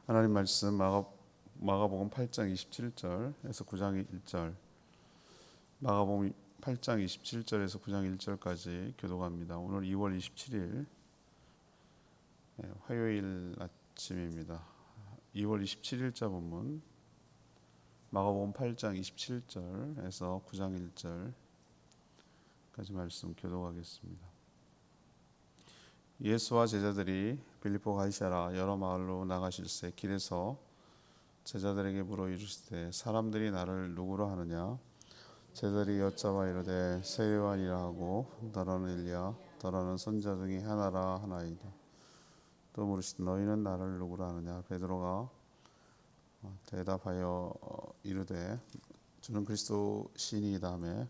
하나님 말씀 마가복음 8장 27절에서 9장 1절, 마가복음 8장 27절에서 9장 1절까지 교독합니다. 오늘 2월 27일 화요일 아침입니다. 2월 27일자 본문 마가복음 8장 27절에서 9장 1절까지 말씀 교독하겠습니다. 예수와 제자들이 빌립보 가이사랴 여러 마을로 나가실새 길에서 제자들에게 물어 이르시되 사람들이 나를 누구로 하느냐? 제자들이 여짜와 이르되 세례요한이라 하고 너라는 엘리야 너라는 선지자 중에 하나라 하나이다. 또 물으시되 너희는 나를 누구로 하느냐? 베드로가 대답하여 이르되 주는 그리스도 시인이다 하매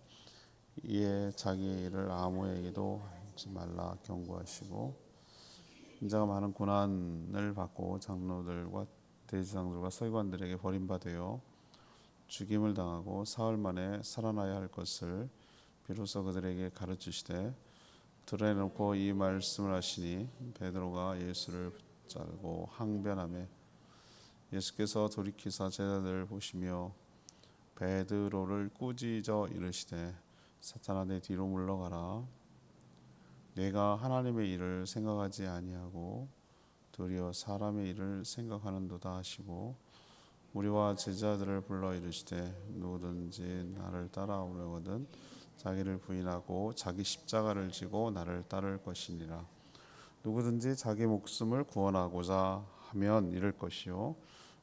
이에 자기의 일을 아무에게도 하지 말라 경고하시고 인자가 많은 고난을 받고 장로들과 대제사장들과 서기관들에게 버림받아 죽임을 당하고 사흘 만에 살아나야 할 것을 비로소 그들에게 가르치시되 드러내놓고 이 말씀을 하시니 베드로가 예수를 붙잡고 항변하매 예수께서 돌이키사 제자들을 보시며 베드로를 꾸짖어 이르시되 사탄아 내 뒤로 물러가라. 내가 하나님의 일을 생각하지 아니하고 도리어 사람의 일을 생각하는도다 하시고 우리와 제자들을 불러 이르시되 누구든지 나를 따라오려거든 자기를 부인하고 자기 십자가를 지고 나를 따를 것이니라. 누구든지 자기 목숨을 구원하고자 하면 잃을 것이요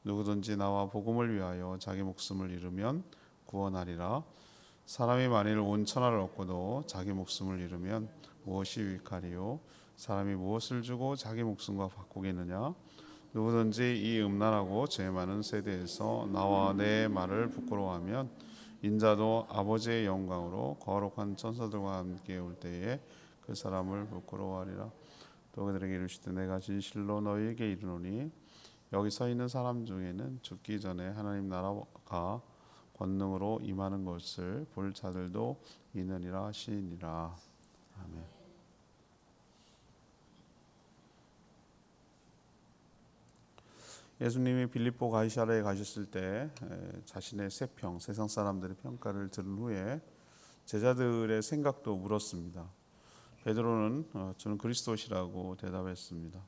누구든지 나와 복음을 위하여 자기 목숨을 잃으면 구원하리라. 사람이 만일 온 천하를 얻고도 자기 목숨을 잃으면 무엇이 유익하리요? 사람이 무엇을 주고 자기 목숨과 바꾸겠느냐? 누구든지 이 음란하고 죄 많은 세대에서 나와 내 말을 부끄러워하면 인자도 아버지의 영광으로 거룩한 천사들과 함께 올 때에 그 사람을 부끄러워하리라. 또 그들에게 이르시되 내가 진실로 너희에게 이르노니 여기 서 있는 사람 중에는 죽기 전에 하나님 나라가 권능으로 임하는 것을 볼 자들도 있느니라 하시니라. 아멘. 예수님이 빌립보 가이사랴에 가셨을 때 자신의 세평, 세상 사람들의 평가를 들은 후에 제자들의 생각도 물었습니다. 베드로는 저는 그리스도시라고 대답했습니다.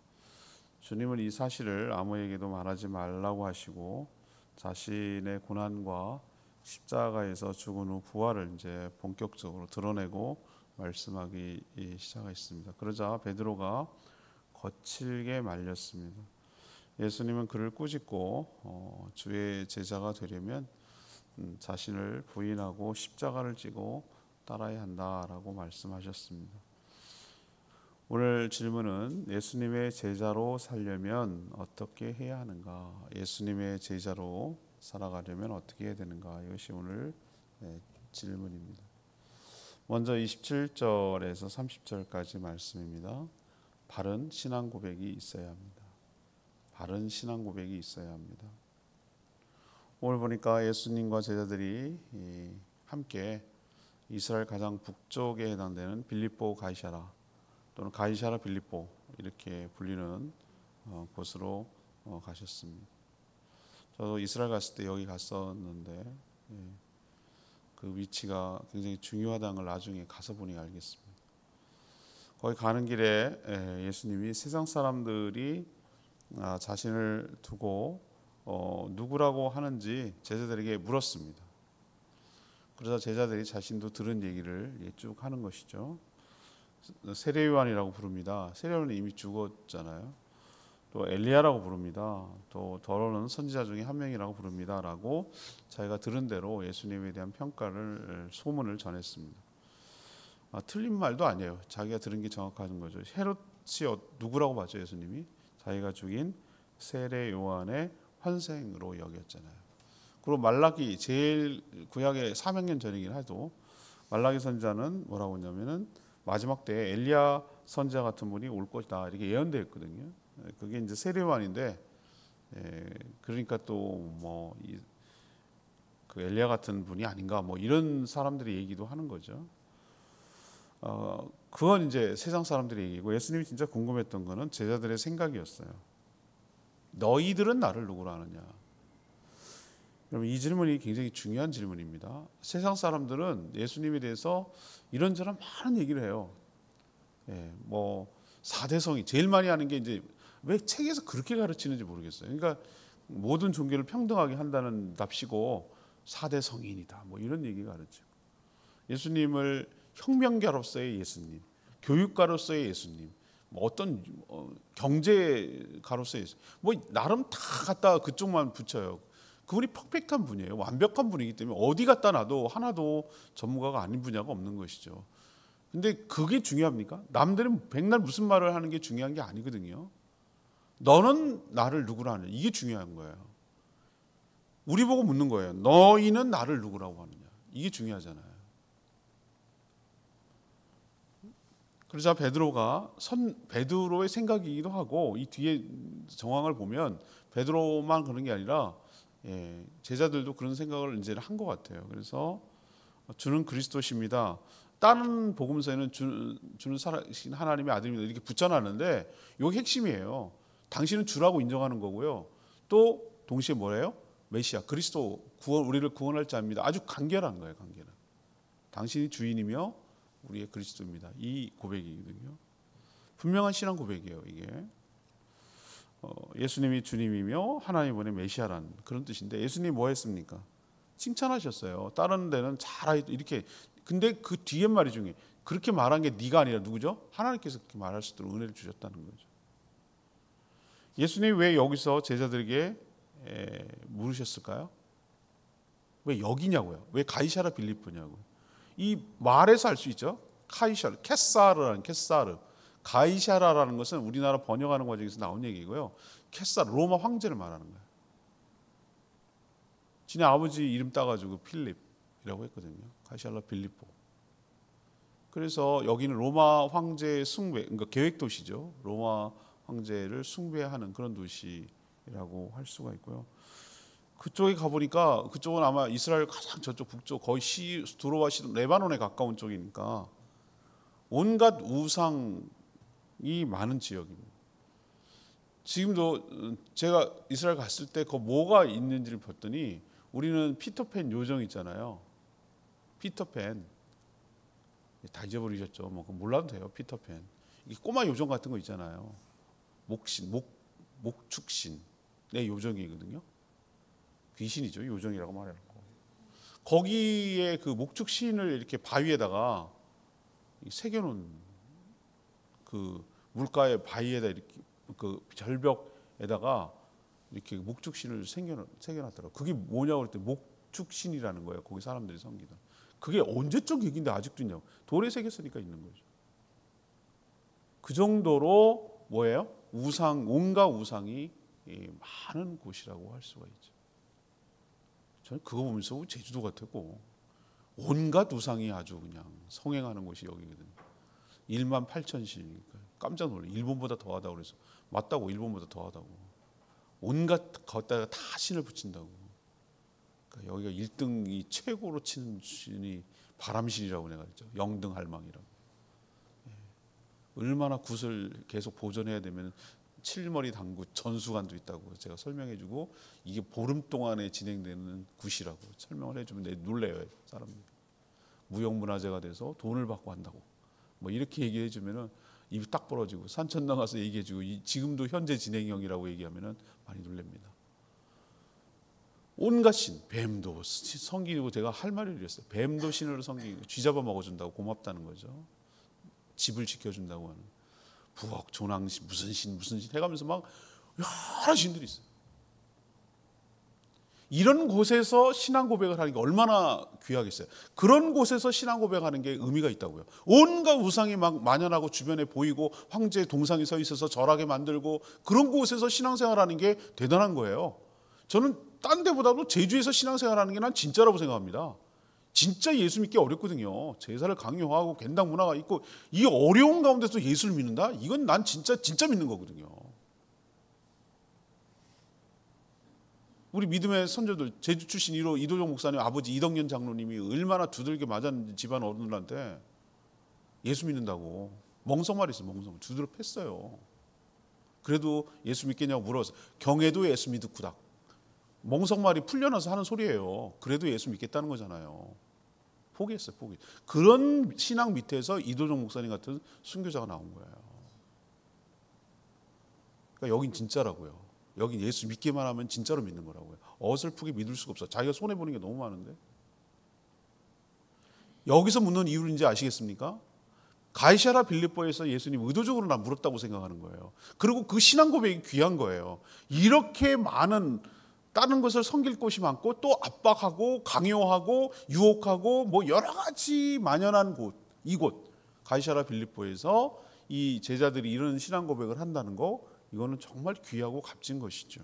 주님은 이 사실을 아무에게도 말하지 말라고 하시고 자신의 고난과 십자가에서 죽은 후 부활을 이제 본격적으로 드러내고 말씀하기 시작했습니다. 그러자 베드로가 거칠게 말렸습니다. 예수님은 그를 꾸짖고 주의 제자가 되려면 자신을 부인하고 십자가를 지고 따라야 한다라고 말씀하셨습니다. 오늘 질문은 예수님의 제자로 살려면 어떻게 해야 하는가? 예수님의 제자로 살아가려면 어떻게 해야 되는가? 이것이 오늘 질문입니다. 먼저 27절에서 30절까지 말씀입니다. 바른 신앙 고백이 있어야 합니다. 바른 신앙 고백이 있어야 합니다. 오늘 보니까 예수님과 제자들이 함께 이스라엘 가장 북쪽에 해당되는 빌립보 가이사랴 또는 가이사랴 빌립보 이렇게 불리는 곳으로 가셨습니다. 저도 이스라엘 갔을 때 여기 갔었는데 그 위치가 굉장히 중요하다는 걸 나중에 가서 보니 알겠습니다. 거기 가는 길에 예수님이 세상 사람들이 자신을 두고 누구라고 하는지 제자들에게 물었습니다. 그러자 제자들이 자신도 들은 얘기를 쭉 하는 것이죠. 세례요한이라고 부릅니다. 세례요한은 이미 죽었잖아요. 또 엘리야라고 부릅니다. 또 더러는 선지자 중에 한 명이라고 부릅니다. 라고 자기가 들은 대로 예수님에 대한 평가를 소문을 전했습니다. 틀린 말도 아니에요. 자기가 들은 게 정확한 거죠. 헤롯이 누구라고 봤죠? 예수님이 자기가 죽인 세례요한의 환생으로 여겼잖아요. 그리고 말라기 제일 구약의 400년 전이긴 해도 말라기 선지자는 뭐라고 했냐면은 마지막 때에 엘리야 선지자 같은 분이 올 것이다 이렇게 예언되어 있거든요. 그게 이제 세례요한인데 그러니까 또 그 엘리야 같은 분이 아닌가 이런 사람들이 얘기도 하는 거죠. 그건 이제 세상 사람들의 얘기고 예수님이 진짜 궁금했던 거는 제자들의 생각이었어요. 너희들은 나를 누구로 아느냐? 여러분, 이 질문이 굉장히 중요한 질문입니다. 세상 사람들은 예수님에 대해서 이런저런 많은 얘기를 해요. 뭐 사대성이 제일 많이 하는 게 이제 왜 책에서 그렇게 가르치는지 모르겠어요. 그러니까 모든 종교를 평등하게 한다는 답시고 사대성인이다, 뭐 이런 얘기가 가르치고, 예수님을 혁명가로서의 예수님, 교육가로서의 예수님, 뭐 어떤 경제가로서의 예수님, 뭐 나름 다 갖다 그쪽만 붙여요. 그분이 퍼펙트한 분이에요. 완벽한 분이기 때문에 어디 갖다 놔도 하나도 전문가가 아닌 분야가 없는 것이죠. 근데 그게 중요합니까? 남들은 백날 무슨 말을 하는 게 중요한 게 아니거든요. 너는 나를 누구라 하느냐, 이게 중요한 거예요. 우리 보고 묻는 거예요. 너희는 나를 누구라고 하느냐, 이게 중요하잖아요. 그러자 베드로의 생각이기도 하고, 이 뒤에 정황을 보면 베드로만 그런 게 아니라 제자들도 그런 생각을 이제 한 것 같아요. 그래서 주는 그리스도십니다. 다른 복음서에는 주는 살아계신 하나님의 아들입니다, 이렇게 붙여놨는데 이게 핵심이에요. 당신은 주라고 인정하는 거고요. 또 동시에 뭐래요? 메시아, 그리스도, 우리를 구원할 자입니다. 아주 간결한 거예요. 간결한. 당신이 주인이며 우리의 그리스도입니다. 이 고백이거든요. 분명한 신앙 고백이에요. 이게 예수님이 주님이며 하나님 보낸 메시아란 그런 뜻인데, 예수님이 뭐 했습니까? 칭찬하셨어요. 다른 데는 이렇게. 근데 그 뒤에 말이 중요해. 그렇게 말한 게 네가 아니라 누구죠? 하나님께서 그렇게 말할 수 있도록 은혜를 주셨다는 거죠. 예수님이 왜 여기서 제자들에게 물으셨을까요? 왜 여기냐고요? 왜 가이사라 빌립보냐고. 이 말에서 알 수 있죠. 카이샤르, 케사르. 가이사라라는 것은 우리나라 번역하는 과정에서 나온 얘기고요. 케사르, 로마 황제를 말하는 거예요. 지네 아버지 이름 따가지고 필립이라고 했거든요. 가이사라 빌립보. 그래서 여기는 로마 황제의 숭배, 그러니까 계획 도시죠. 로마 황제를 숭배하는 그런 도시라고 할 수가 있고요. 그쪽에 가보니까, 그쪽은 아마 이스라엘 가장 저쪽 북쪽, 거의 두로와 시돈, 레바논에 가까운 쪽이니까 온갖 우상이 많은 지역입니다. 지금도 제가 이스라엘 갔을 때 그 뭐가 있는지를 봤더니, 우리는 피터팬 요정 있잖아요. 피터팬 다 잊어버리셨죠. 뭐 몰라도 돼요. 피터팬, 이 꼬마 요정 같은 거 있잖아요. 목축신, 내 요정이거든요. 귀신이죠. 요정이라고 말하는 거. 거기에 그 목축신을 이렇게 바위에다가 새겨놓은, 그 물가의 바위에다 이렇게 그 절벽에다가 이렇게 목축신을 새겨놨더라고요. 그게 뭐냐고 그랬더니 목축신이라는 거예요. 거기 사람들이 섬기던. 그게 언제적 얘기인데 아직도 있냐고. 돌에 새겼으니까 있는 거죠. 그 정도로 뭐예요? 온갖 우상이 많은 곳이라고 할 수가 있죠. 저는 그거 보면서 제주도 같았고, 온갖 우상이 아주 그냥 성행하는 곳이 여기거든요. 18,000신이니까 깜짝 놀래. 일본보다 더하다고 그래서 맞다고, 일본보다 더하다고. 온갖 걷다가 다 신을 붙인다고. 그러니까 여기가 1등이 최고로 치는 신이 바람신이라고 내가 그랬죠. 영등할망이라고. 얼마나 굿을 계속 보존해야 되면 칠머리 당구 전수관도 있다고 제가 설명해주고, 이게 보름 동안에 진행되는 굿이라고 설명을 해주면 놀래요. 사람들이. 무형문화재가 돼서 돈을 받고 한다고 뭐 이렇게 얘기해주면은 입이 딱 벌어지고, 산천 나가서 얘기해주고 지금도 현재 진행형이라고 얘기하면은 많이 놀랍니다. 온갖 신, 뱀도 섬기고, 제가 할 말을 이랬어요. 뱀도 신으로 섬기고, 쥐 잡아 먹어준다고 고맙다는 거죠. 집을 지켜준다고 하는. 부엌, 조낭신, 무슨 신 해가면서 막 여러 신들이 있어요. 이런 곳에서 신앙 고백을 하는 게 얼마나 귀하겠어요. 그런 곳에서 신앙 고백하는 게 의미가 있다고요. 온갖 우상이 막 만연하고 주변에 보이고, 황제의 동상이 서 있어서 절하게 만들고, 그런 곳에서 신앙생활하는 게 대단한 거예요. 저는 딴 데보다도 제주에서 신앙생활하는 게 난 진짜라고 생각합니다. 진짜 예수 믿기 어렵거든요. 제사를 강요하고 겐당 문화가 있고, 이 어려운 가운데서 예수를 믿는다? 이건 난 진짜 믿는 거거든요. 우리 믿음의 선조들, 제주 출신 이도종 목사님 아버지 이덕년 장로님이 얼마나 두들겨 맞았는지, 집안 어른들한테 예수 믿는다고 멍석말이 있어요. 멍석 두드려 팼어요. 그래도 예수 믿겠냐고 물어서 경애도 예수 믿으구다. 멍석말이 풀려나서 하는 소리예요. 그래도 예수 믿겠다는 거잖아요. 포기했어요. 그런 신앙 밑에서 이도종 목사님 같은 순교자가 나온 거예요. 그러니까 여긴 진짜라고요. 여긴 예수 믿기만 하면 진짜로 믿는 거라고요. 어설프게 믿을 수가 없어. 자기가 손해보는 게 너무 많은데. 여기서 묻는 이유를 이제 아시겠습니까? 가이사랴 빌립보에서 예수님 의도적으로 나 물었다고 생각하는 거예요. 그리고 그 신앙 고백이 귀한 거예요. 이렇게 많은 다른 것을 섬길 곳이 많고 또 압박하고 강요하고 유혹하고 뭐 여러 가지 만연한 곳, 이곳 가이사랴 빌립보에서 이 제자들이 이런 신앙 고백을 한다는 거, 이거는 정말 귀하고 값진 것이죠.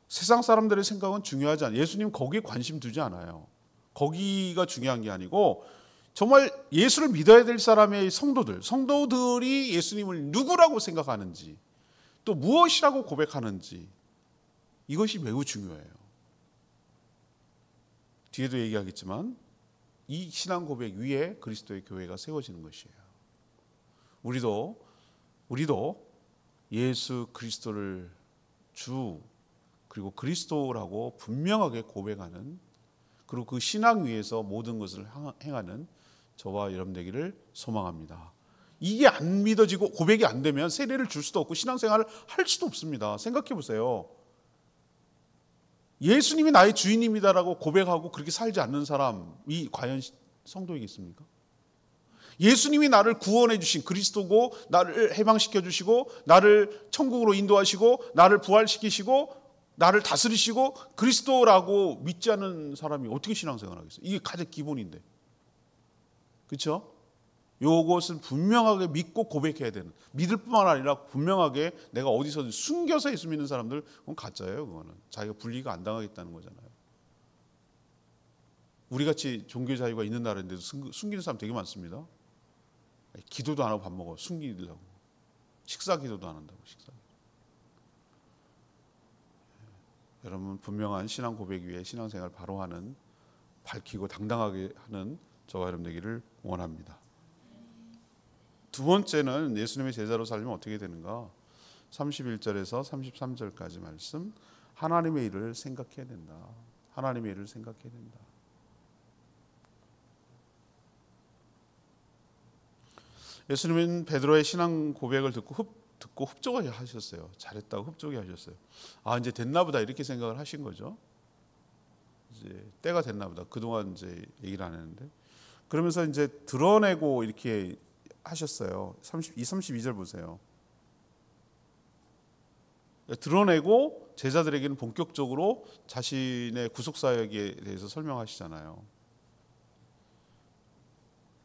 세상 사람들의 생각은 중요하지 않아요. 예수님 거기에 관심 두지 않아요. 거기가 중요한 게 아니고 정말 예수를 믿어야 될 사람의 성도들이 예수님을 누구라고 생각하는지, 또 무엇이라고 고백하는지, 이것이 매우 중요해요. 뒤에도 얘기하겠지만 이 신앙 고백 위에 그리스도의 교회가 세워지는 것이에요. 우리도 예수 그리스도를 주 그리고 그리스도라고 분명하게 고백하는, 그리고 그 신앙 위에서 모든 것을 행하는 저와 여러분 되기를 소망합니다. 이게 안 믿어지고 고백이 안 되면 세례를 줄 수도 없고 신앙생활을 할 수도 없습니다. 생각해 보세요. 예수님이 나의 주인입니다라고 고백하고 그렇게 살지 않는 사람이 과연 성도이겠습니까? 예수님이 나를 구원해 주신 그리스도고, 나를 해방시켜 주시고, 나를 천국으로 인도하시고, 나를 부활시키시고, 나를 다스리시고 그리스도라고 믿지 않는 사람이 어떻게 신앙생활을 하겠어요? 이게 가장 기본인데. 그렇죠? 요것은 분명하게 믿고 고백해야 되는, 믿을 뿐만 아니라 분명하게 내가 어디서든 숨겨서 예수 믿는 사람들, 그건 가짜예요. 그거는 자기가 불리가 안 당하겠다는 거잖아요. 우리같이 종교 자유가 있는 나라인데도 숨기는 사람 되게 많습니다. 기도도 안 하고 밥 먹어. 숨기려고. 식사 기도도 안 한다고. 여러분, 분명한 신앙 고백 위에 신앙생활 바로 하는, 밝히고 당당하게 하는 저와 여러분 되기를 원합니다. 두 번째는 예수님의 제자로 살면 어떻게 되는가? 31절에서 33절까지 말씀, 하나님의 일을 생각해야 된다. 하나님의 일을 생각해야 된다. 예수님은 베드로의 신앙 고백을 듣고 흡족하게 하셨어요. 잘했다고 흡족해 하셨어요. 아, 이제 됐나 보다 이렇게 생각을 하신 거죠. 이제 때가 됐나 보다. 그동안 이제 얘기를 안 했는데. 그러면서 이제 드러내고 이렇게 하셨어요. 32절 보세요. 드러내고 제자들에게는 본격적으로 자신의 구속사역에 대해서 설명하시잖아요.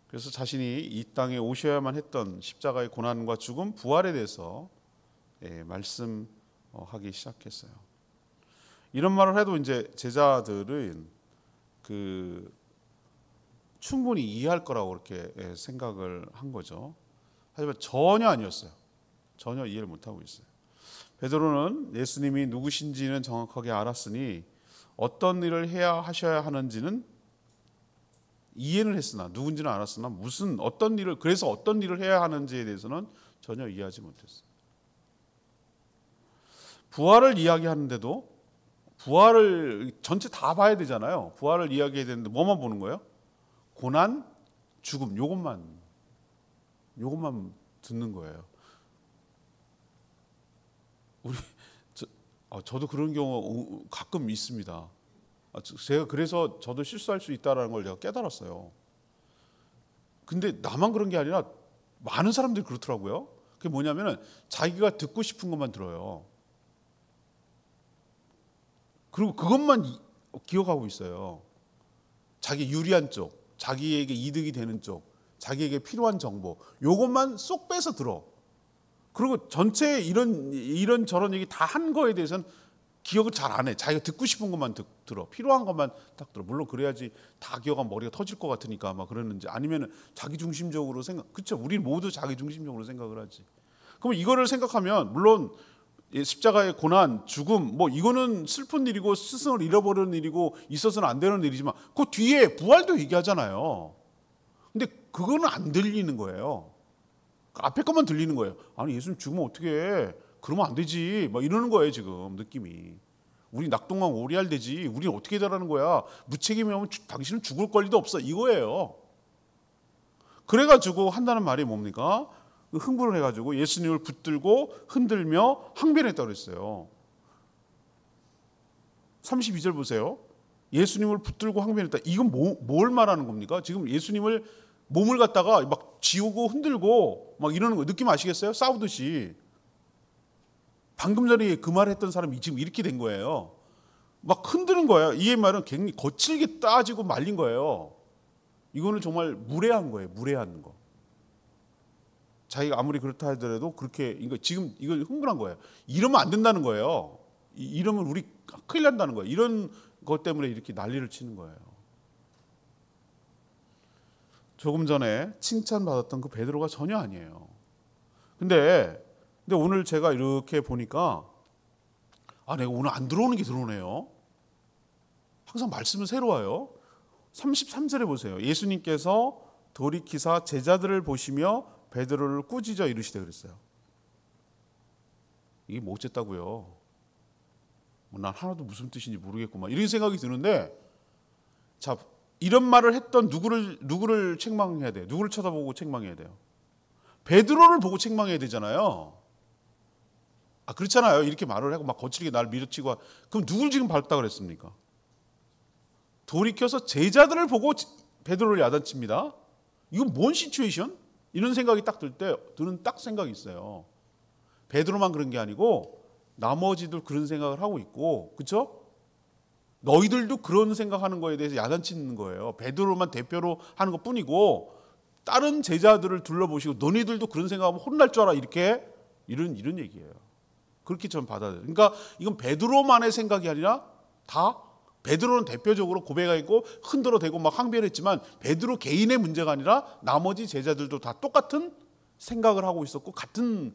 그래서 자신이 이 땅에 오셔야만 했던 십자가의 고난과 죽음, 부활에 대해서 말씀하기 시작했어요. 이런 말을 해도 이제 제자들은 충분히 이해할 거라고 그렇게 생각을 한 거죠. 하지만 전혀 아니었어요. 전혀 이해를 못하고 있어요. 베드로는 예수님이 누구신지는 정확하게 알았으니 어떤 일을 하셔야 하는지는 이해는 했으나, 누군지는 알았으나 그래서 어떤 일을 해야 하는지에 대해서는 전혀 이해하지 못했어요. 부활을 이야기하는데도 부활을 전체 다 봐야 되잖아요. 부활을 이야기해야 되는데 뭐만 보는 거예요? 고난, 죽음, 요것만 듣는 거예요. 저도 그런 경우 가끔 있습니다. 제가 그래서 저도 실수할 수 있다는 걸 제가 깨달았어요. 근데 나만 그런 게 아니라 많은 사람들이 그렇더라고요. 그게 뭐냐면은 자기가 듣고 싶은 것만 들어요. 그리고 그것만 기억하고 있어요. 자기 유리한 쪽, 자기에게 이득이 되는 쪽, 자기에게 필요한 정보, 요것만 쏙 빼서 들어. 그리고 전체 이런 저런 얘기 다 한 거에 대해서는 기억을 잘 안 해. 자기가 듣고 싶은 것만 들어. 필요한 것만 딱 들어. 물론 그래야지 다 기억하면 머리가 터질 것 같으니까 아마 그러는지, 아니면 자기 중심적으로 그렇죠. 우리 모두 자기 중심적으로 생각을 하지. 그럼 이거를 생각하면, 물론 십자가의 고난, 죽음, 뭐 이거는 슬픈 일이고 스승을 잃어버리는 일이고 있어서는 안 되는 일이지만 그 뒤에 부활도 얘기하잖아요. 근데 그거는 안 들리는 거예요. 앞에 것만 들리는 거예요. 아니 예수님 죽으면 어떻게 해? 그러면 안 되지. 막 이러는 거예요 지금 느낌이. 우리 낙동강 오리알 되지. 우리는 어떻게 되라는 거야. 무책임하면 당신은 죽을 권리도 없어. 이거예요. 그래가지고 한다는 말이 뭡니까? 흥분을 해가지고 예수님을 붙들고 흔들며 항변했다고 그랬어요. 32절 보세요. 예수님을 붙들고 항변했다. 이건 뭘 말하는 겁니까? 지금 예수님을 몸을 갖다가 막 지우고 흔들고 막 이러는 거 느낌 아시겠어요? 싸우듯이. 방금 전에 그 말을 했던 사람이 지금 이렇게 된 거예요. 막 흔드는 거예요. 이 말은 굉장히 거칠게 따지고 말린 거예요. 이거는 정말 무례한 거예요. 무례한 거. 자기가 아무리 그렇다 하더라도 그렇게 지금 이걸 흥분한 거예요. 이러면 안 된다는 거예요. 이러면 우리 큰일 난다는 거예요. 이런 것 때문에 이렇게 난리를 치는 거예요. 조금 전에 칭찬받았던 그 베드로가 전혀 아니에요. 근데 오늘 제가 이렇게 보니까 내가 오늘 안 들어오는 게 들어오네요. 항상 말씀은 새로워요. 33절에 보세요. 예수님께서 돌이키사 제자들을 보시며 베드로를 꾸짖어 이르시되 그랬어요. 이게 뭐 어쨌다고요? 난 하나도 무슨 뜻인지 모르겠구만. 이런 생각이 드는데, 자, 이런 말을 했던 누구를 책망해야 돼요? 누구를 쳐다보고 책망해야 돼요? 베드로를 보고 책망해야 되잖아요. 그렇잖아요. 이렇게 말을 하고 막 거칠게 날 밀어치고. 그럼 누굴 지금 밟다 그랬습니까? 돌이켜서 제자들을 보고 베드로를 야단칩니다. 이건 뭔 시츄에이션? 이런 생각이 딱 들 때 드는 딱 생각이 있어요. 베드로만 그런 게 아니고 나머지도 그런 생각을 하고 있고, 그렇죠? 너희들도 그런 생각하는 거에 대해서 야단치는 거예요. 베드로만 대표로 하는 것뿐이고 다른 제자들을 둘러보시고 너희들도 그런 생각하면 혼날 줄 알아. 이런 얘기예요. 그렇게 저는 받아들여요. 그러니까 이건 베드로만의 생각이 아니라 다 베드로는 대표적으로 고백하고 흔들어대고 막 항변했지만 베드로 개인의 문제가 아니라 나머지 제자들도 다 똑같은 생각을 하고 있었고 같은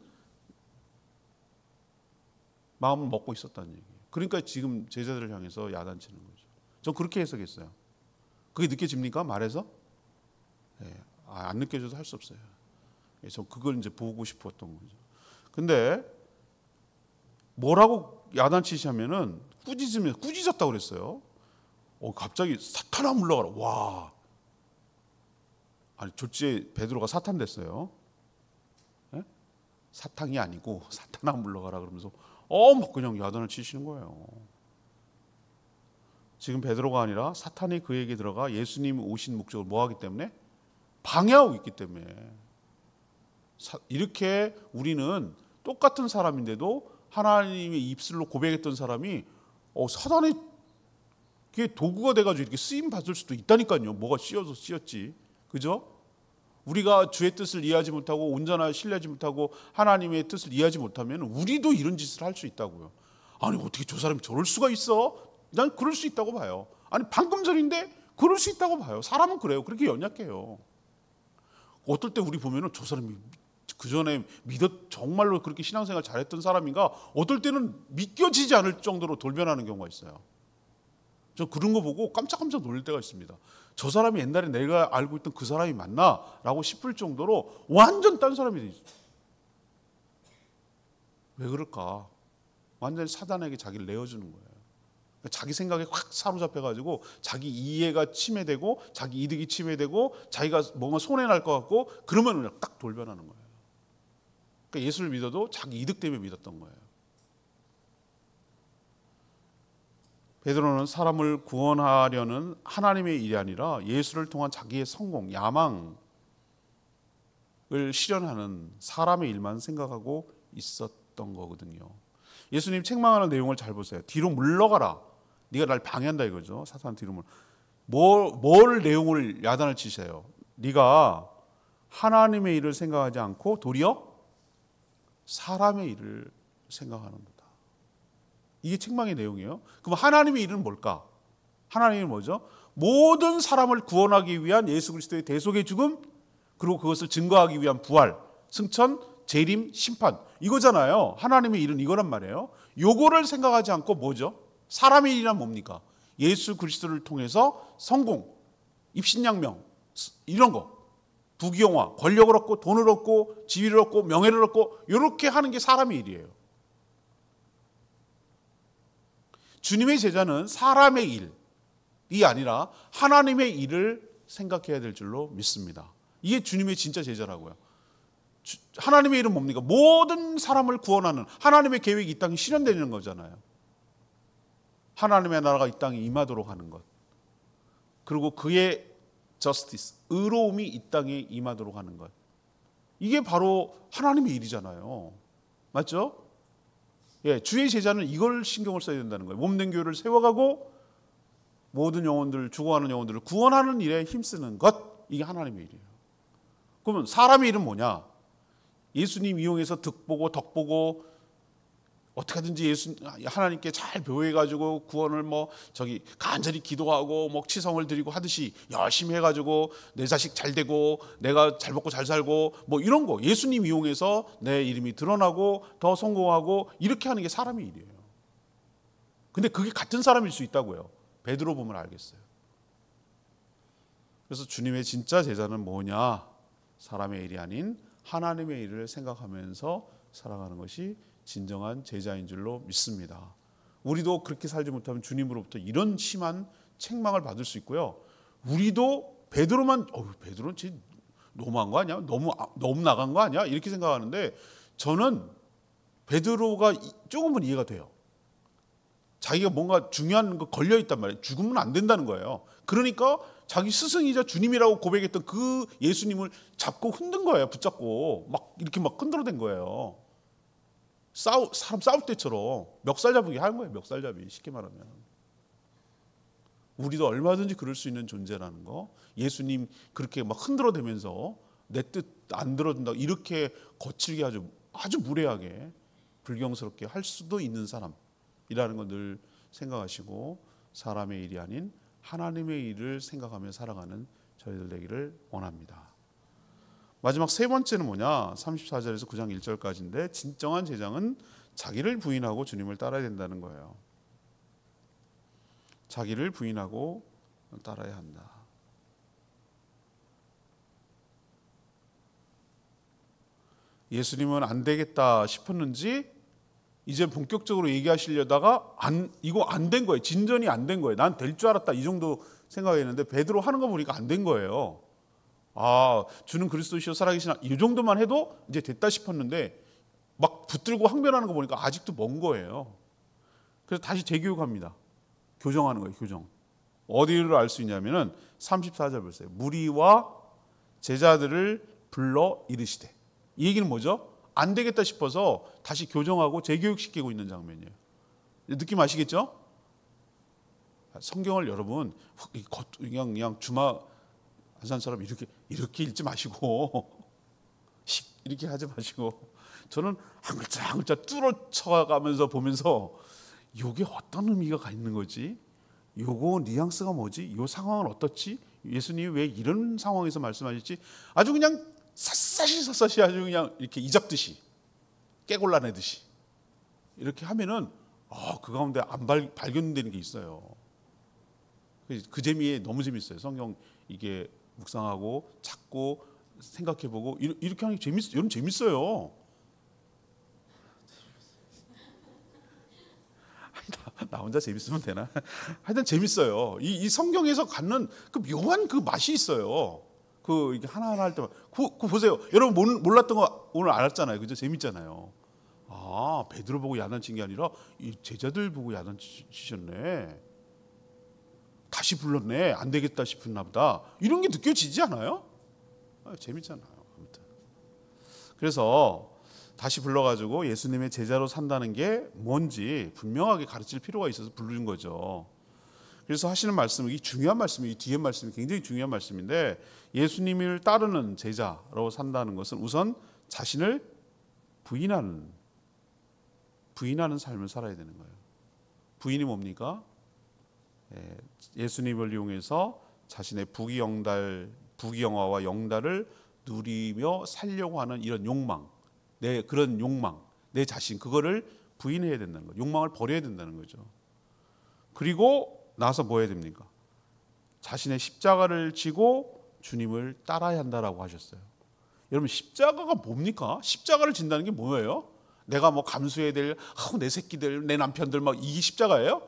마음을 먹고 있었다는 얘기예요. 그러니까 지금 제자들을 향해서 야단치는 거죠. 전 그렇게 해석했어요. 그게 느껴집니까? 말해서? 안 느껴져도 할 수 없어요. 전 그걸 이제 보고 싶었던 거죠. 근데 뭐라고 야단치시냐면은 꾸짖었다고 그랬어요. 갑자기 사탄아 물러가라. 와. 아니 졸지에 베드로가 사탄 됐어요. 네? 사탕이 아니고 사탄아 물러가라 그러면서 막 그냥 야단을 치시는 거예요. 지금 베드로가 아니라 사탄이 그에게 들어가 예수님이 오신 목적을 뭐 하기 때문에? 방해하고 있기 때문에. 이렇게 우리는 똑같은 사람인데도 하나님의 입술로 고백했던 사람이 사단의 도구가 돼가지고 이렇게 쓰임 받을 수도 있다니까요. 뭐가 씌었지, 그죠? 우리가 주의 뜻을 이해하지 못하고 온전하게 신뢰하지 못하고 하나님의 뜻을 이해하지 못하면 우리도 이런 짓을 할 수 있다고요. 아니 어떻게 저 사람이 저럴 수가 있어? 난 그럴 수 있다고 봐요. 아니 방금 전인데 그럴 수 있다고 봐요. 사람은 그래요. 그렇게 연약해요. 어떨 때 우리 보면은 저 사람이 그 전에 정말로 그렇게 신앙생활 잘했던 사람인가? 어떨 때는 믿겨지지 않을 정도로 돌변하는 경우가 있어요. 저 그런 거 보고 깜짝깜짝 놀랄 때가 있습니다. 저 사람이 옛날에 내가 알고 있던 그 사람이 맞나? 라고 싶을 정도로 완전 딴 사람이 돼 있어요. 왜 그럴까? 완전히 사단에게 자기를 내어주는 거예요. 자기 생각에 확 사로잡혀가지고 자기 이해가 침해되고 자기 이득이 침해되고 자기가 뭔가 손해날 것 같고 그러면 그냥 딱 돌변하는 거예요. 그러니까 예수를 믿어도 자기 이득 때문에 믿었던 거예요. 베드로는 사람을 구원하려는 하나님의 일이 아니라 예수를 통한 자기의 성공, 야망을 실현하는 사람의 일만 생각하고 있었던 거거든요. 예수님 책망하는 내용을 잘 보세요. 뒤로 물러가라. 네가 날 방해한다 이거죠. 사탄 뒤로 뭘 내용을 야단을 치세요. 네가 하나님의 일을 생각하지 않고 도리어 사람의 일을 생각하는 거다. 이게 책망의 내용이에요. 그럼 하나님의 일은 뭘까? 하나님이 뭐죠? 모든 사람을 구원하기 위한 예수 그리스도의 대속의 죽음, 그리고 그것을 증거하기 위한 부활, 승천, 재림, 심판, 이거잖아요. 하나님의 일은 이거란 말이에요. 요거를 생각하지 않고 뭐죠? 사람의 일이란 뭡니까? 예수 그리스도를 통해서 성공, 입신양명, 이런 거. 부귀영화, 권력을 얻고 돈을 얻고 지위를 얻고 명예를 얻고 이렇게 하는 게 사람의 일이에요. 주님의 제자는 사람의 일이 아니라 하나님의 일을 생각해야 될 줄로 믿습니다. 이게 주님의 진짜 제자라고요. 하나님의 일은 뭡니까? 모든 사람을 구원하는 하나님의 계획이 이 땅에 실현되는 거잖아요. 하나님의 나라가 이 땅에 임하도록 하는 것. 그리고 그의 저스티스, 의로움이 이 땅에 임하도록 하는 것. 이게 바로 하나님의 일이잖아요. 맞죠? 예, 주의 제자는 이걸 신경을 써야 된다는 거예요. 몸된 교회를 세워가고 모든 영혼들, 죽어가는 영혼들을 구원하는 일에 힘쓰는 것. 이게 하나님의 일이에요. 그러면 사람의 일은 뭐냐? 예수님 이용해서 득보고 덕보고 어떻게든지 하나님께 잘 교회해가지고 구원을 간절히 기도하고 치성을 드리고 하듯이 열심히 해가지고 내 자식 잘 되고 내가 잘 먹고 잘 살고 이런 거 예수님 이용해서 내 이름이 드러나고 더 성공하고 이렇게 하는 게 사람의 일이에요. 근데 그게 같은 사람일 수 있다고요. 베드로 보면 알겠어요. 그래서 주님의 진짜 제자는 뭐냐? 사람의 일이 아닌 하나님의 일을 생각하면서 살아가는 것이 진정한 제자인 줄로 믿습니다. 우리도 그렇게 살지 못하면 주님으로부터 이런 심한 책망을 받을 수 있고요. 우리도 베드로는 진짜 너무한 거 아니야? 너무 나간 거 아니야? 이렇게 생각하는데 저는 베드로가 조금은 이해가 돼요. 자기가 뭔가 중요한 거 걸려 있단 말이에요. 죽으면 안 된다는 거예요. 그러니까 자기 스승이자 주님이라고 고백했던 그 예수님을 잡고 흔든 거예요. 붙잡고 이렇게 흔들어댄 거예요. 사람 싸울 때처럼 멱살 잡기 하는 거예요. 멱살 잡기 쉽게 말하면. 우리도 얼마든지 그럴 수 있는 존재라는 거. 예수님 그렇게 흔들어대면서 내 뜻 안 들어준다 이렇게 거칠게 아주 무례하게 불경스럽게 할 수도 있는 사람이라는 걸 늘 생각하시고 사람의 일이 아닌 하나님의 일을 생각하며 살아가는 저희들 되기를 원합니다. 마지막 세 번째는 뭐냐? 34절에서 9장 1절까지인데 진정한 제자는 자기를 부인하고 주님을 따라야 된다는 거예요. 자기를 부인하고 따라야 한다. 예수님은 안 되겠다 싶었는지 이제 본격적으로 얘기하시려다가 이거 안 된 거예요. 진전이 안 된 거예요. 난 될 줄 알았다 이 정도 생각했는데 베드로 하는 거 보니까 안 된 거예요. 주는 그리스도시요 살아계신 이 정도만 해도 이제 됐다 싶었는데 붙들고 항변하는 거 보니까 아직도 먼 거예요. 그래서 다시 재교육합니다. 교정하는 거예요. 교정. 어디를 알 수 있냐면은 34절 보세요. 무리와 제자들을 불러 이르시되. 이 얘기는 뭐죠? 안 되겠다 싶어서 다시 교정하고 재교육시키고 있는 장면이에요. 느낌 아시겠죠? 성경을 여러분 그냥 주마 한 사람처럼 이렇게 읽지 마시고 이렇게 하지 마시고 저는 한 글자 한 글자 뚫어쳐가면서 보면서 이게 어떤 의미가 있는 거지? 요거 뉘앙스가 뭐지? 요 상황은 어떻지? 예수님이 왜 이런 상황에서 말씀하실지 아주 그냥 샅샅이 아주 그냥 이렇게 이잡듯이 깨골라내듯이 이렇게 하면은 그 가운데 안 발견되는 게 있어요. 그 재미에 너무 재밌어요. 성경 이게 묵상하고 찾고 생각해보고 이렇게 하는 게 여러분 재밌어요. 나 혼자 재밌으면 되나? 하여튼 재밌어요. 이 성경에서 갖는 그 묘한 그 맛이 있어요. 이렇게 하나하나 할 때만 그 보세요. 여러분 몰랐던 거 오늘 알았잖아요. 그죠? 재밌잖아요. 베드로 보고 야단친 게 아니라 이 제자들 보고 야단치셨네. 다시 불렀네. 안 되겠다 싶었나 보다. 이런 게 느껴지지 않아요? 재밌잖아요. 아무튼. 그래서 다시 불러가지고 예수님의 제자로 산다는 게 뭔지 분명하게 가르칠 필요가 있어서 부르는 거죠. 그래서 하시는 말씀이 중요한 말씀이 뒤에 말씀이 굉장히 중요한 말씀인데 예수님을 따르는 제자로 산다는 것은 우선 자신을 부인하는 삶을 살아야 되는 거예요. 부인이 뭡니까? 예수님을 이용해서 자신의 부귀영화와 영달을 누리며 살려고 하는 이런 욕망, 그런 욕망, 내 자신 그거를 부인해야 된다는 거예요. 욕망을 버려야 된다는 거죠. 그리고 나서 뭐 해야 됩니까? 자신의 십자가를 지고 주님을 따라야 한다라고 하셨어요. 여러분 십자가가 뭡니까? 십자가를 진다는 게 뭐예요? 내가 뭐 감수해야 될 내 새끼들, 내 남편들 막 이게 십자가예요?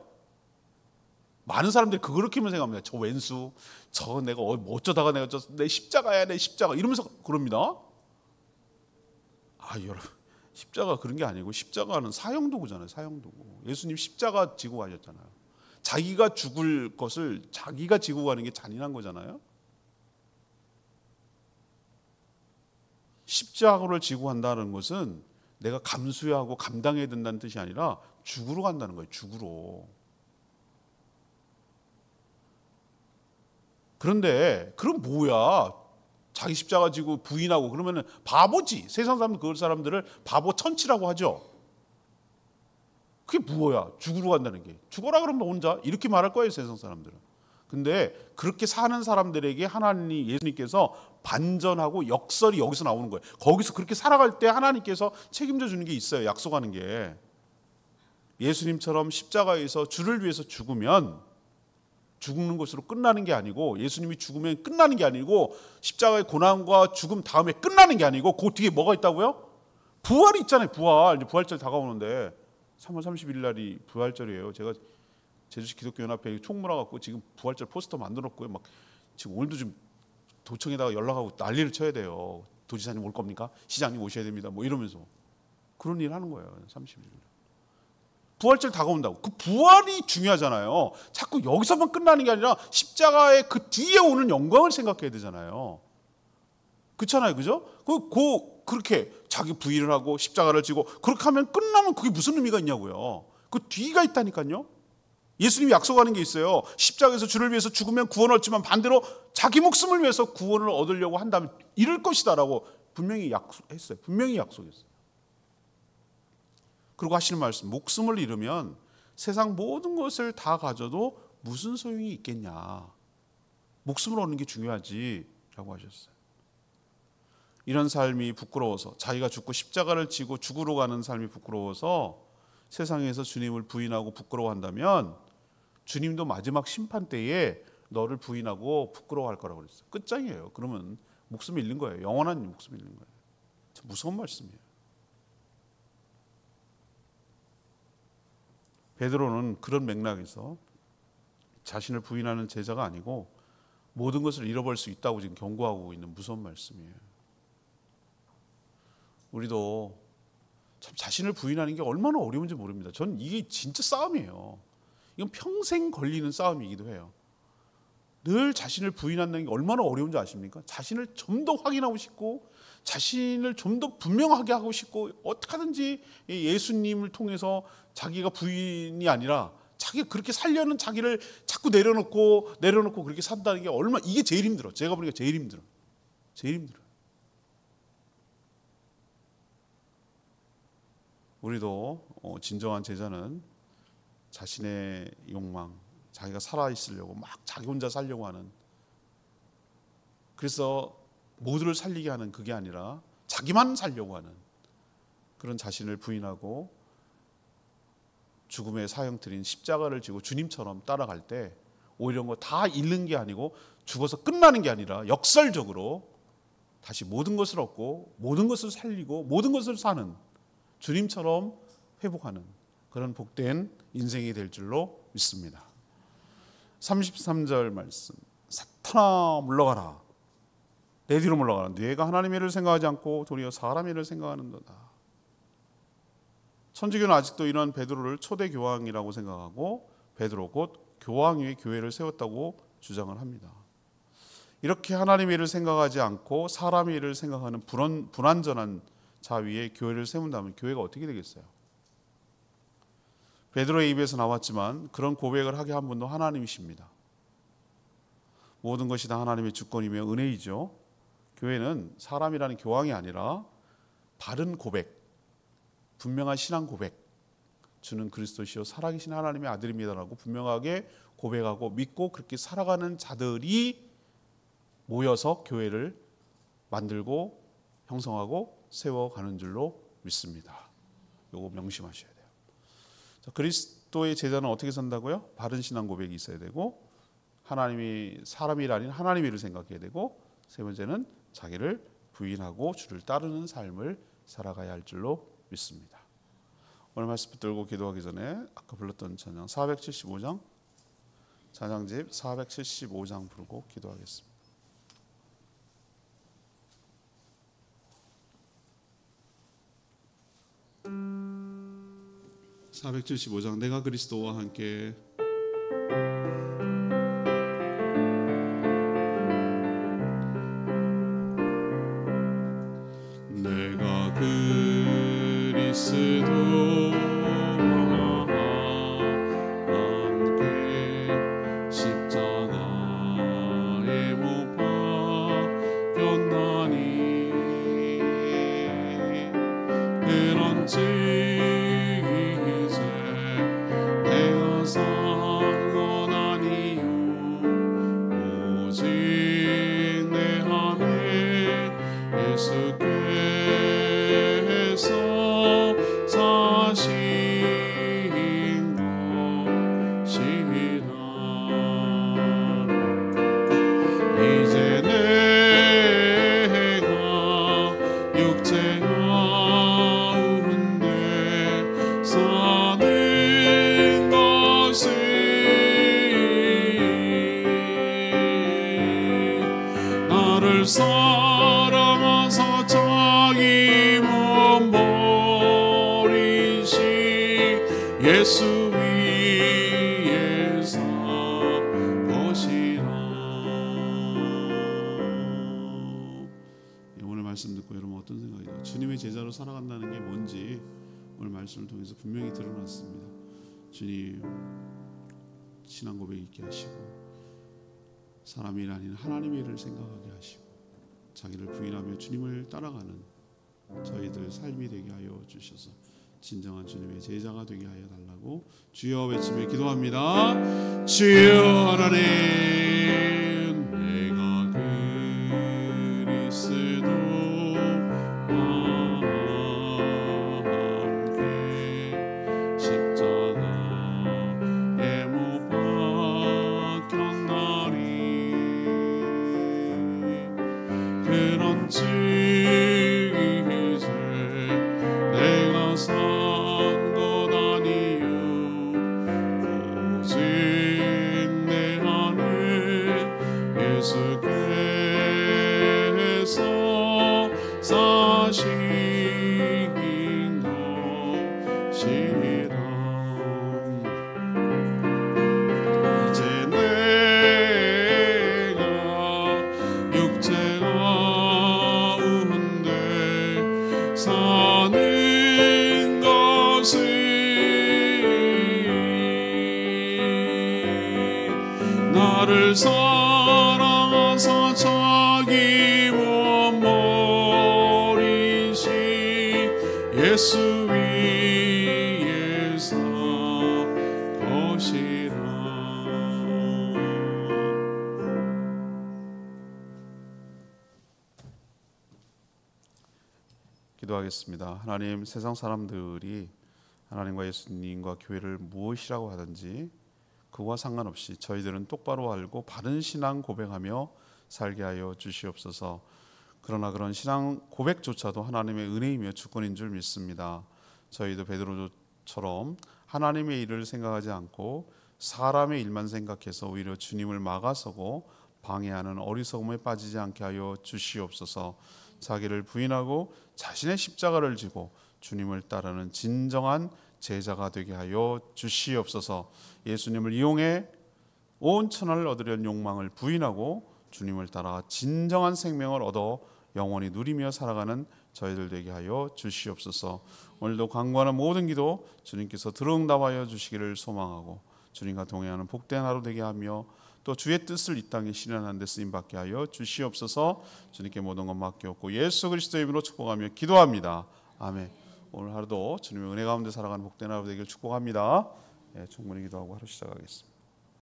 많은 사람들이 그렇게만 생각합니다. 저 왼수, 저 내가 어쩌다가 내가 내 십자가야, 내 십자가 이러면서 그럽니다. 여러분 십자가 그런 게 아니고 십자가는 사형도구잖아요. 사형도구. 예수님 십자가 지고 가셨잖아요. 자기가 죽을 것을 자기가 지고 가는 게 잔인한 거잖아요. 십자가를 지고 간다는 것은 내가 감수해야 하고 감당해야 된다는 뜻이 아니라 죽으러 간다는 거예요. 죽으러. 그런데 그럼 뭐야? 자기 십자가 지고 부인하고 그러면은 바보지. 세상 사람들 그 사람들을 바보 천치라고 하죠. 그게 뭐야? 죽으러 간다는 게. 죽어라 그러면 혼자 이렇게 말할 거예요, 세상 사람들은. 근데 그렇게 사는 사람들에게 하나님 예수님께서 반전하고 역설이 여기서 나오는 거예요. 거기서 그렇게 살아갈 때 하나님께서 책임져 주는 게 있어요. 약속하는 게. 예수님처럼 십자가에서 주를 위해서 죽으면 죽는 것으로 끝나는 게 아니고, 예수님이 죽으면 끝나는 게 아니고, 십자가의 고난과 죽음 다음에 끝나는 게 아니고 그 뒤에 뭐가 있다고요? 부활이 있잖아요. 부활. 이제 부활절 다가오는데 3월 31일 날이 부활절이에요. 제가 제주시 기독교연합회 총무라 갖고 지금 부활절 포스터 만들었고요. 막 지금 오늘도 좀 도청에다가 연락하고 난리를 쳐야 돼요. 도지사님 올 겁니까? 시장님 오셔야 됩니다. 뭐 이러면서 그런 일 하는 거예요. 31일. 부활절 다가온다고. 그 부활이 중요하잖아요. 자꾸 여기서만 끝나는 게 아니라 십자가의 그 뒤에 오는 영광을 생각해야 되잖아요. 그렇잖아요. 그죠? 그렇게 자기 부인을 하고 십자가를 지고 그렇게 하면 끝나면 그게 무슨 의미가 있냐고요. 그 뒤가 있다니까요. 예수님이 약속하는 게 있어요. 십자가에서 주를 위해서 죽으면 구원을 얻지만 반대로 자기 목숨을 위해서 구원을 얻으려고 한다면 이럴 것이다라고 분명히 약속했어요. 분명히 약속했어요. 그리고 하시는 말씀, 목숨을 잃으면 세상 모든 것을 다 가져도 무슨 소용이 있겠냐. 목숨을 얻는 게 중요하지 라고 하셨어요. 이런 삶이 부끄러워서, 자기가 죽고 십자가를 지고 죽으러 가는 삶이 부끄러워서 세상에서 주님을 부인하고 부끄러워한다면 주님도 마지막 심판 때에 너를 부인하고 부끄러워할 거라고 그랬어요. 끝장이에요. 그러면 목숨을 잃는 거예요. 영원한 목숨을 잃는 거예요. 참 무서운 말씀이에요. 베드로는 그런 맥락에서 자신을 부인하는 제자가 아니고 모든 것을 잃어버릴 수 있다고 지금 경고하고 있는 무서운 말씀이에요. 우리도 참 자신을 부인하는 게 얼마나 어려운지 모릅니다. 전 이게 진짜 싸움이에요. 이건 평생 걸리는 싸움이기도 해요. 늘 자신을 부인하는 게 얼마나 어려운지 아십니까? 자신을 좀 더 확인하고 싶고 자신을 좀 더 분명하게 하고 싶고 어떻게 하든지 예수님을 통해서 자기가 부인이 아니라 자기가 그렇게 살려는 자기를 자꾸 내려놓고 그렇게 산다는 게 이게 제일 힘들어. 제가 보니까 제일 힘들어. 우리도 진정한 제자는 자신의 욕망, 자기가 살아있으려고 막 자기 혼자 살려고 하는, 그래서 모두를 살리게 하는 그게 아니라 자기만 살려고 하는 그런 자신을 부인하고 죽음의 사형틀인 십자가를 지고 주님처럼 따라갈 때 오히려 뭐 다 잃는 게 아니고 죽어서 끝나는 게 아니라 역설적으로 다시 모든 것을 얻고 모든 것을 살리고 모든 것을 사는 주님처럼 회복하는 그런 복된 인생이 될 줄로 믿습니다. 33절 말씀. 사탄아 물러가라. 내 뒤로 물러가라. 네가 하나님의 일을 생각하지 않고 도리어 사람의 일을 생각하는도다. 천주교는 아직도 이런 베드로를 초대 교황이라고 생각하고 베드로 곧 교황 위에 교회를 세웠다고 주장을 합니다. 이렇게 하나님의 일을 생각하지 않고 사람의 일을 생각하는 불완전한 자 위에 교회를 세운다면 교회가 어떻게 되겠어요? 베드로의 입에서 나왔지만 그런 고백을 하게 한 분도 하나님이십니다. 모든 것이 다 하나님의 주권이며 은혜이죠. 교회는 사람이라는 교황이 아니라 바른 고백, 분명한 신앙 고백, 주는 그리스도시요 살아계신 하나님의 아들입니다라고 분명하게 고백하고 믿고 그렇게 살아가는 자들이 모여서 교회를 만들고 형성하고 세워가는 줄로 믿습니다. 이거 명심하셔야 돼요. 자, 그리스도의 제자는 어떻게 산다고요? 바른 신앙 고백이 있어야 되고 하나님이 사람이 아닌 하나님의 일을 생각해야 되고 세 번째는 자기를 부인하고 주를 따르는 삶을 살아가야 할 줄로 믿습니다. 오늘 말씀 붙들고 기도하기 전에 아까 불렀던 찬양 475장 찬양집 475장 부르고 기도하겠습니다. 475장 내가 그리스도와 함께 내가 그리스도와 함께 십자가에 못 박혔나니 그런지 사랑하사 자기 몸 버리시 예수 위에 산 것이라. 오늘 말씀 듣고 여러분 어떤 생각이죠? 주님의 제자로 살아간다는 게 뭔지 오늘 말씀을 통해서 분명히 드러났습니다. 주님 신앙 고백 있게 하시고 사람의 일 아닌 하나님의 일을 생각하게 하시고 자기를 부인하며 주님을 따라가는 저희들 삶이 되게 하여 주셔서 진정한 주님의 제자가 되게 하여 달라고 주여 외치며 기도합니다. 주여 하나님 내가 그리스도와 함께 십자가에 못 박혔나니 그런지 이제 내가 산 것 아니요 오직 내 안에 예수께서 사신 것이라. 이제 내가 육체가 사는 것은 나를 사랑하사 자기 몸 버리시 예수 위에 산 것이라. 기도하겠습니다. 하나님, 세상 사람들이 하나님과 예수님과 교회를 무엇이라고 하든지 그와 상관없이 저희들은 똑바로 알고 바른 신앙 고백하며 살게 하여 주시옵소서. 그러나 그런 신앙 고백조차도 하나님의 은혜이며 주권인 줄 믿습니다. 저희도 베드로처럼 하나님의 일을 생각하지 않고 사람의 일만 생각해서 오히려 주님을 막아서고 방해하는 어리석음에 빠지지 않게 하여 주시옵소서. 자기를 부인하고 자신의 십자가를 지고 주님을 따르는 진정한 제자가 되게 하여 주시옵소서. 예수님을 이용해 온 천하를 얻으려는 욕망을 부인하고 주님을 따라 진정한 생명을 얻어 영원히 누리며 살아가는 저희들 되게 하여 주시옵소서. 오늘도 간구하는 모든 기도 주님께서 들어응답하여 주시기를 소망하고 주님과 동행하는 복된 하루 되게 하며 또 주의 뜻을 이 땅에 실현하는 데 쓰임받게 하여 주시옵소서. 주님께 모든 것 맡겼고 예수 그리스도의 이름으로 축복하며 기도합니다. 아멘. 오늘 하루도 주님의 은혜 가운데 살아가는 복된 하루 되기를 축복합니다. 충분히 기도하고 하루 시작하겠습니다.